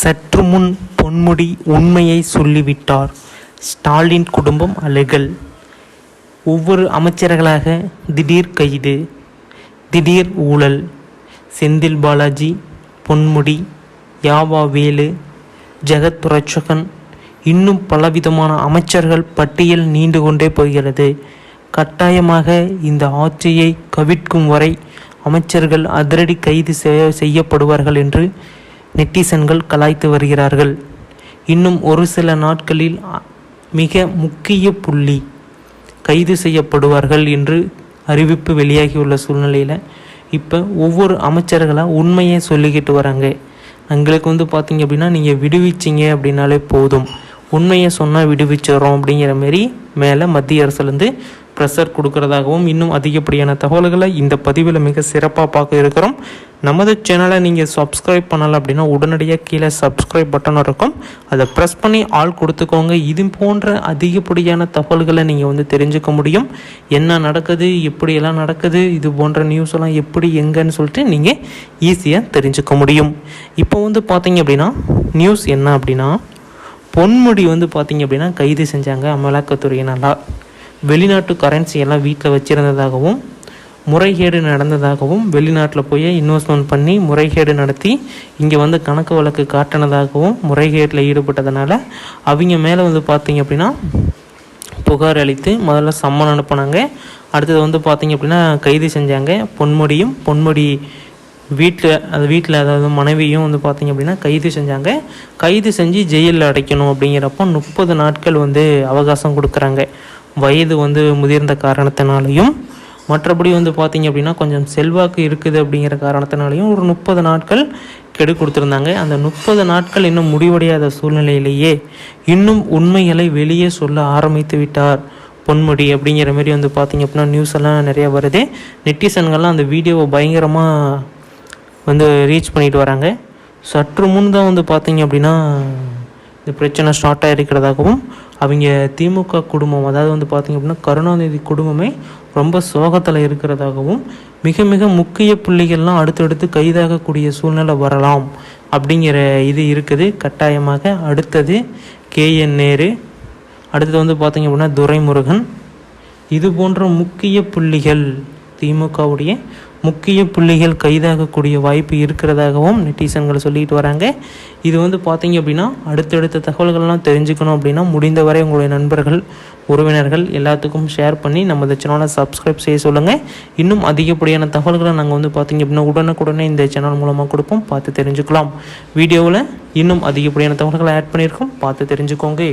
சற்று முன் பொன்முடி உண்மையை சொல்லிவிட்டார். ஸ்டாலின் குடும்பம் அழுகல். ஒவ்வொரு அமைச்சர்களாக திடீர் கைது, திடீர் ஊழல். செந்தில் பாலாஜி, பொன்முடி, யாவா வேலு, ஜெகத் ரட்சகன், இன்னும் பலவிதமான அமைச்சர்கள் பட்டியல் நீண்டு கொண்டே போகிறது. கட்டாயமாக இந்த ஆட்சியை கவிழ்க்கும் வரை அமைச்சர்கள் அதிரடி கைது செய்யப்படுவார்கள் என்று நெட்டிசன்கள் கலாய்த்து வருகிறார்கள். இன்னும் ஒரு சில நாட்களில் மிக முக்கிய புள்ளி கைது செய்யப்படுவார்கள் என்று அறிவிப்பு வெளியாகியுள்ள சூழ்நிலையில் இப்போ ஒவ்வொரு அமைச்சர்களாக உண்மையை சொல்லிக்கிட்டு வராங்க. எங்களுக்கு பார்த்தீங்க அப்படின்னா நீங்கள் விடுவிச்சிங்க அப்படின்னாலே போதும், உண்மையை சொன்னால் விடுவிச்சிடறோம் அப்படிங்கிற மாரி மேலே மத்திய அரசுலேருந்து ப்ரெஷர் கொடுக்கறதாகவும் இன்னும் அதிகப்படியான தகவல்களை இந்த பதிவில் மிக சிறப்பாக பார்க்க இருக்கிறோம். நமது சேனலை நீங்கள் சப்ஸ்கிரைப் பண்ணலை அப்படின்னா உடனடியாக கீழே சப்ஸ்கிரைப் பட்டன் இருக்கும், அதை ப்ரெஸ் பண்ணி ஆள் கொடுத்துக்கோங்க. இது போன்ற அதிகப்படியான தகவல்களை நீங்கள் தெரிஞ்சுக்க முடியும். என்ன நடக்குது, எப்படியெல்லாம் நடக்குது, இது போன்ற நியூஸ் எல்லாம் எப்படி எங்கன்னு சொல்லிட்டு நீங்கள் ஈஸியாக தெரிஞ்சுக்க முடியும். இப்போ பார்த்தீங்க அப்படின்னா நியூஸ் என்ன அப்படின்னா, பொன்முடி பார்த்தீங்க அப்படின்னா கைது செஞ்சாங்க அமலாக்கத்துறையினால். வெளிநாட்டு கரன்சி எல்லாம் வீட்டில் வச்சுருந்ததாகவும், முறைகேடு நடந்ததாகவும், வெளிநாட்டில் போய் இன்வெஸ்ட்மெண்ட் பண்ணி முறைகேடு நடத்தி இங்கே கணக்கு வழக்கு காட்டினதாகவும், முறைகேட்டில் ஈடுபட்டதுனால அவங்க மேலே பார்த்தீங்க அப்படின்னா புகார் அளித்து முதல்ல சம்மன் அனுப்புனாங்க. அடுத்தது பார்த்தீங்க அப்படின்னா கைது செஞ்சாங்க. பொன்முடி வீட்டில் அதாவது மனைவியும் பார்த்தீங்க அப்படின்னா கைது செஞ்சாங்க. கைது செஞ்சு ஜெயிலில் அடைக்கணும் அப்படிங்கிறப்போ 30 நாட்கள் அவகாசம் கொடுக்குறாங்க. வயது முதிர்ந்த காரணத்தினாலையும், மற்றபடி பார்த்தீங்க அப்படின்னா கொஞ்சம் செல்வாக்கு இருக்குது அப்படிங்கிற காரணத்தினாலையும் ஒரு 30 நாட்கள் கெடு கொடுத்துருந்தாங்க. அந்த 30 நாட்கள் இன்னும் முடிவடையாத சூழ்நிலையிலேயே இன்னும் உண்மைகளை வெளியே சொல்ல ஆரம்பித்து விட்டார் பொன்முடி அப்படிங்கிற மாதிரி பார்த்தீங்க அப்படின்னா நியூஸ் எல்லாம் நிறையா வருது. நெட்டிசன்கள்லாம் அந்த வீடியோவை பயங்கரமாக ரீச் பண்ணிட்டு வராங்க. சற்று முன் தான் பார்த்தீங்க அப்படின்னா இந்த பிரச்சனை ஸ்டார்ட் ஆகிருக்கிறதாகவும், அவங்க திமுக குடும்பம் அதாவது பார்த்தீங்க அப்படின்னா கருணாநிதி குடும்பமே ரொம்ப சோகத்தில் இருக்கிறதாகவும், மிக மிக முக்கிய புள்ளிகள்லாம் அடுத்தடுத்து கைதாகக்கூடிய சூழ்நிலை வரலாம் அப்படிங்கிற இது இருக்குது. கட்டாயமாக அடுத்தது KN நேரு, அடுத்தது பார்த்தீங்க அப்படின்னா துரைமுருகன், இது போன்ற முக்கிய புள்ளிகள் திமுகவுடைய முக்கிய புள்ளிகள் கைதாகக்கூடிய வாய்ப்பு இருக்கிறதாகவும் நெட்டிசன்கள் சொல்லிட்டு வராங்க. இது பார்த்தீங்க அப்படின்னா அடுத்தடுத்த தகவல்கள்லாம் தெரிஞ்சுக்கணும் அப்படின்னா முடிந்தவரை உங்களுடைய நண்பர்கள், உறவினர்கள் எல்லாத்துக்கும் ஷேர் பண்ணி நமது சேனலை சப்ஸ்கிரைப் செய்ய சொல்லுங்கள். இன்னும் அதிகப்படியான தகவல்களை நாங்கள் பார்த்தீங்க அப்படின்னா உடனுக்குடனே இந்த சேனல் மூலமாக கொடுப்போம், பார்த்து தெரிஞ்சுக்கலாம். வீடியோவில் இன்னும் அதிகப்படியான தகவல்களை ஆட் பண்ணியிருக்கோம், பார்த்து தெரிஞ்சுக்கோங்க.